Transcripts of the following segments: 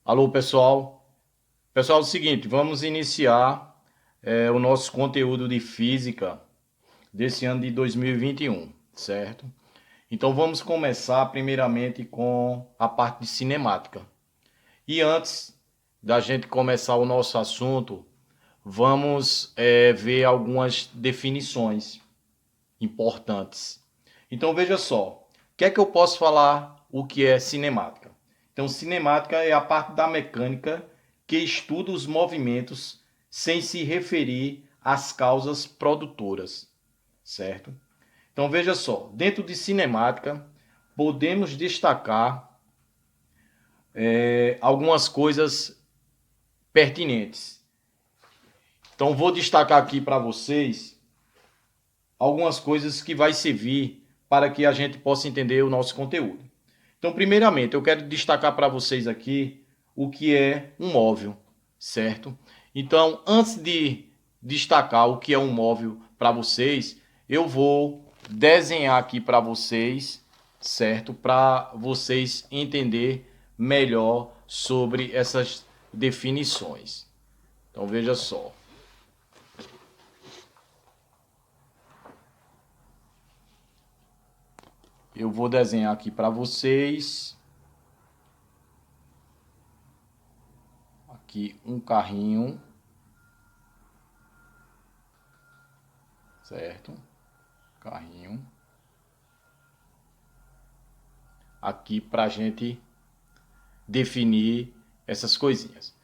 Alô, pessoal. Pessoal, é o seguinte, vamos iniciar o nosso conteúdo de física desse ano de 2021, certo? Então vamos começar primeiramente com a parte de cinemática. E antes da gente começar o nosso assunto, vamos ver algumas definições importantes. Então veja só, o que é que eu posso falar o que é cinemática? Então cinemática é a parte da mecânica que estuda os movimentos sem se referir às causas produtoras, certo? Então veja só, dentro de cinemática podemos destacar algumas coisas pertinentes. Então vou destacar aqui para vocês algumas coisas que vai servir para que a gente possa entender o nosso conteúdo. Então, primeiramente, eu quero destacar para vocês aqui o que é um móvel, certo? Então, antes de destacar o que é um móvel para vocês, eu vou desenhar aqui para vocês, certo? Para vocês entender melhor sobre essas definições. Então, veja só. Eu vou desenhar aqui para vocês. Aqui um carrinho. Certo? Carrinho. Aqui para a gente definir essas coisinhas.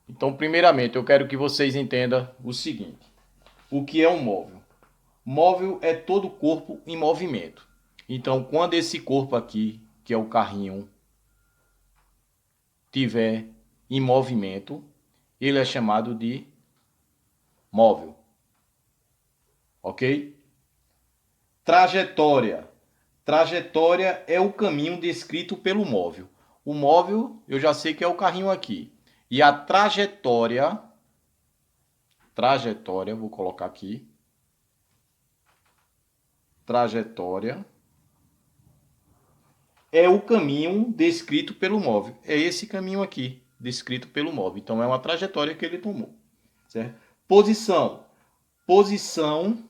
Então, primeiramente, eu quero que vocês entendam o seguinte. O que é um móvel? Móvel é todo corpo em movimento. Então, quando esse corpo aqui, que é o carrinho, tiver em movimento, ele é chamado de móvel. Ok? Trajetória. Trajetória é o caminho descrito pelo móvel. O móvel, eu já sei que é o carrinho aqui. E a trajetória, vou colocar aqui. Trajetória é o caminho descrito pelo móvel. É esse caminho aqui, descrito pelo móvel. Então é uma trajetória que ele tomou, certo? Posição. Posição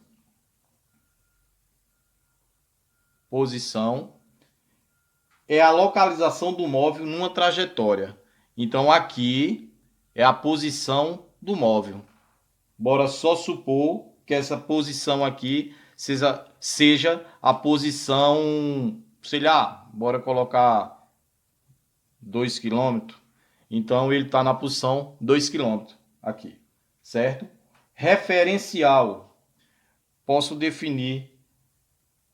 é a localização do móvel numa trajetória. Então aqui é a posição do móvel. Bora só supor que essa posição aqui seja a posição, sei lá, bora colocar 2 quilômetros. Então ele está na posição 2 quilômetros aqui, certo? Referencial. Posso definir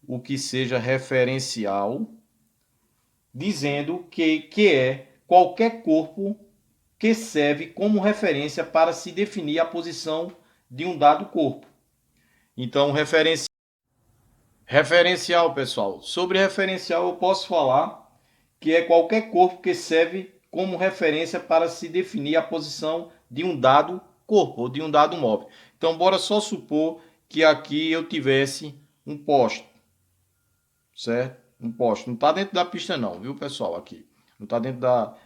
o que seja referencial dizendo que é qualquer corpo que serve como referência para se definir a posição de um dado corpo. Então, referencial, pessoal. Sobre referencial, eu posso falar que é qualquer corpo que serve como referência para se definir a posição de um dado corpo ou de um dado móvel. Então, bora só supor que aqui eu tivesse um poste, certo? Um poste. Não está dentro da pista não, viu, pessoal? Aqui. Não está dentro da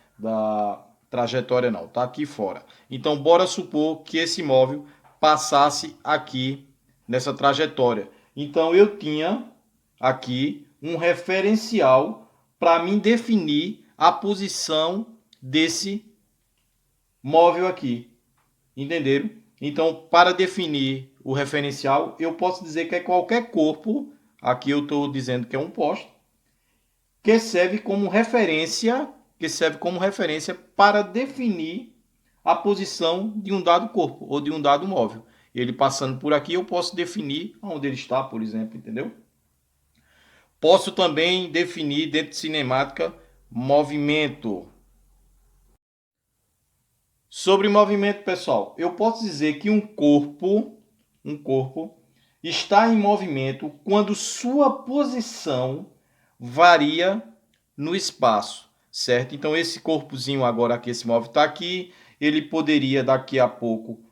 trajetória não. Está aqui fora. Então, bora supor que esse móvel passasse aqui nessa trajetória. Então, eu tinha aqui um referencial para mim definir a posição desse móvel aqui. Entenderam? Então, para definir o referencial, eu posso dizer que é qualquer corpo, aqui eu estou dizendo que é um poste, que serve como referência para definir a posição de um dado corpo ou de um dado móvel. Ele passando por aqui, eu posso definir onde ele está, por exemplo, entendeu? Posso também definir dentro de cinemática movimento. Sobre movimento, pessoal, eu posso dizer que um corpo está em movimento quando sua posição varia no espaço, certo? Então esse corpozinho agora aqui, esse móvel está aqui, ele poderia daqui a pouco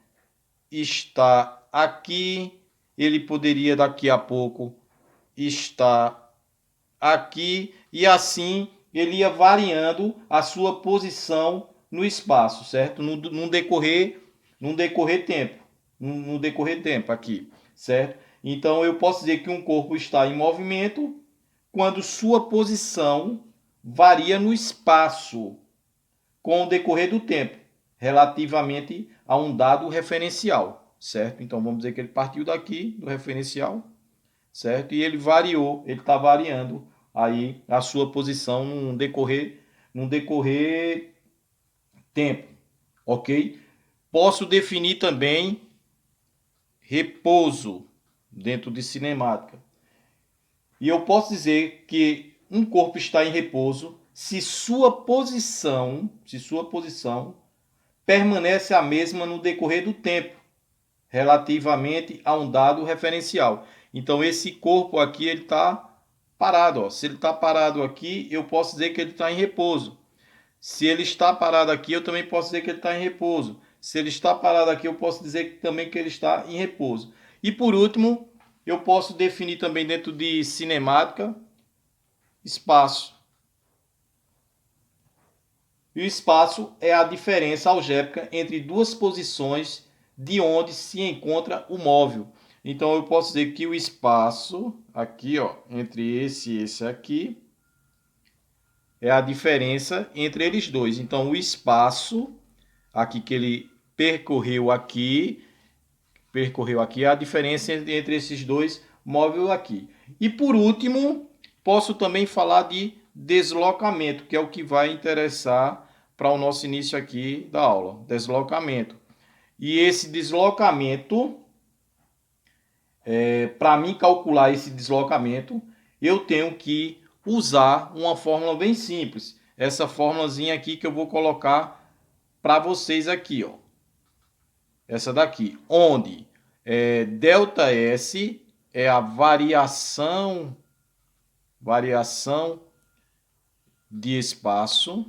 estar aqui, ele poderia daqui a pouco estar aqui e assim ele ia variando a sua posição no espaço, certo? No decorrer tempo, no decorrer tempo aqui, certo? Então eu posso dizer que um corpo está em movimento quando sua posição varia no espaço com o decorrer do tempo, relativamente a um dado referencial, certo? Então vamos dizer que ele partiu daqui do referencial, certo? E ele variou, ele está variando aí a sua posição num decorrer tempo, ok? Posso definir também repouso dentro de cinemática. E eu posso dizer que um corpo está em repouso se sua posição permanece a mesma no decorrer do tempo, relativamente a um dado referencial. Então esse corpo aqui ele está parado. Ó. Se ele está parado aqui, eu posso dizer que ele está em repouso. Se ele está parado aqui, eu também posso dizer que ele está em repouso. Se ele está parado aqui, eu posso dizer também que ele está em repouso. E por último, eu posso definir também dentro de cinemática, espaço. E o espaço é a diferença algébrica entre duas posições de onde se encontra o móvel. Então eu posso dizer que o espaço aqui, ó, entre esse e esse aqui, é a diferença entre eles dois. Então o espaço aqui que ele percorreu aqui é a diferença entre esses dois móveis aqui. E por último, posso também falar de deslocamento, que é o que vai interessar para o nosso início aqui da aula. Deslocamento. E esse deslocamento, para mim calcular esse deslocamento, eu tenho que usar uma fórmula bem simples. Essa fórmulazinha aqui que eu vou colocar para vocês aqui, ó. Essa daqui, onde ΔS é a variação de espaço.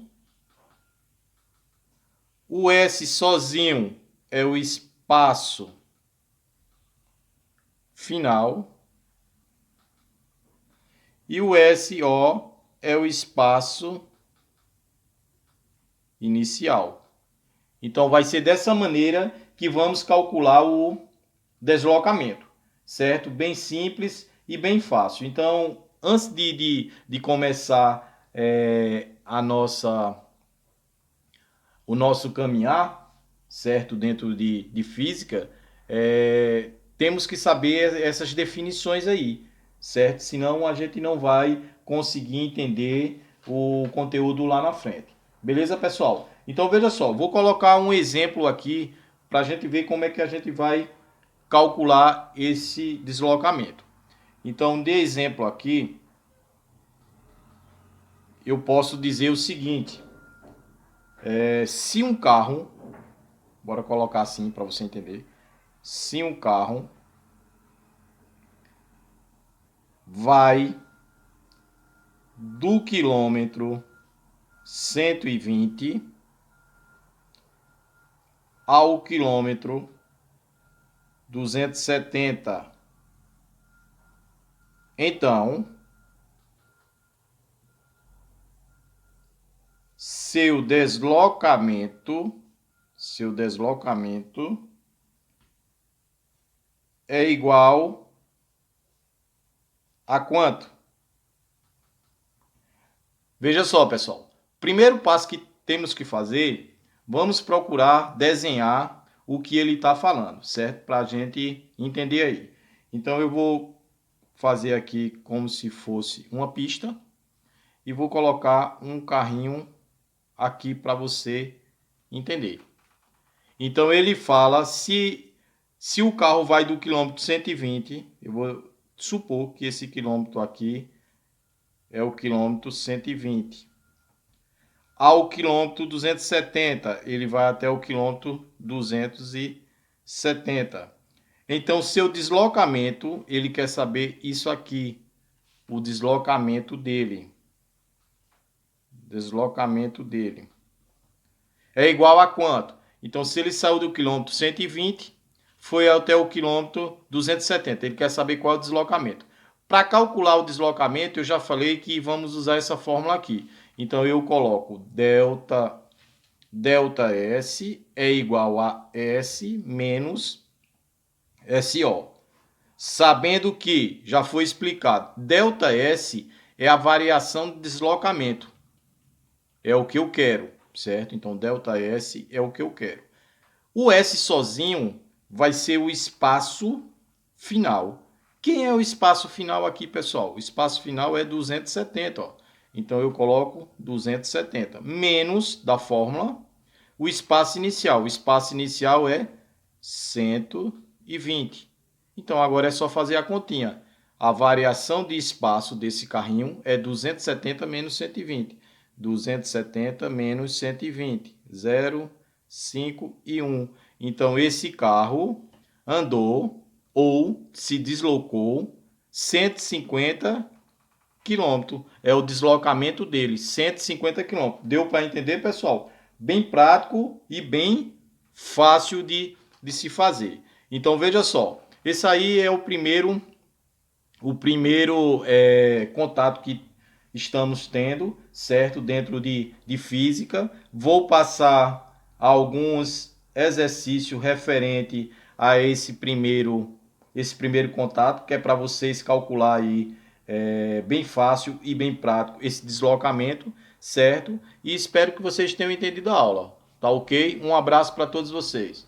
O S sozinho é o espaço final. E o SO é o espaço inicial. Então vai ser dessa maneira que vamos calcular o deslocamento, certo? Bem simples e bem fácil. Então, antes de começar o nosso caminhar, certo? Dentro de física, temos que saber essas definições aí, certo? Senão a gente não vai conseguir entender o conteúdo lá na frente. Beleza, pessoal? Então veja só, vou colocar um exemplo aqui para a gente ver como é que a gente vai calcular esse deslocamento. Então, de exemplo aqui, eu posso dizer o seguinte: se um carro, bora colocar assim para você entender, se um carro vai do quilômetro 120 ao quilômetro 270. Então, seu deslocamento é igual a quanto? Veja só, pessoal. Primeiro passo que temos que fazer, vamos procurar desenhar o que ele está falando, certo? Para a gente entender aí. Então eu vou fazer aqui como se fosse uma pista e vou colocar um carrinho aqui para você entender. Então ele fala se o carro vai do quilômetro 120, eu vou supor que esse quilômetro aqui é o quilômetro 120. Ao quilômetro 270, ele vai até o quilômetro 270. Então, seu deslocamento, ele quer saber isso aqui, o deslocamento dele. É igual a quanto? Então, se ele saiu do quilômetro 120, foi até o quilômetro 270. Ele quer saber qual é o deslocamento. Para calcular o deslocamento, eu já falei que vamos usar essa fórmula aqui. Então eu coloco delta S é igual a S menos SO. Sabendo que, já foi explicado, delta S é a variação de deslocamento. É o que eu quero, certo? Então delta S é o que eu quero. O S sozinho vai ser o espaço final. Quem é o espaço final aqui, pessoal? O espaço final é 270, ó. Então eu coloco 270 menos da fórmula o espaço inicial. O espaço inicial é 120. Então agora é só fazer a continha. A variação de espaço desse carrinho é 270 menos 120. 270 menos 120. 0, 5 e 1. Então esse carro andou ou se deslocou 150 quilômetros. É o deslocamento dele, 150 quilômetros. Deu para entender, pessoal? Bem prático e bem fácil de se fazer. Então veja só, esse aí é o primeiro contato que estamos tendo, certo? Dentro de física. Vou passar alguns exercícios referente a esse primeiro contato, que é para vocês calcular aí bem fácil e bem prático esse deslocamento, certo? E espero que vocês tenham entendido a aula, tá ok? Um abraço para todos vocês.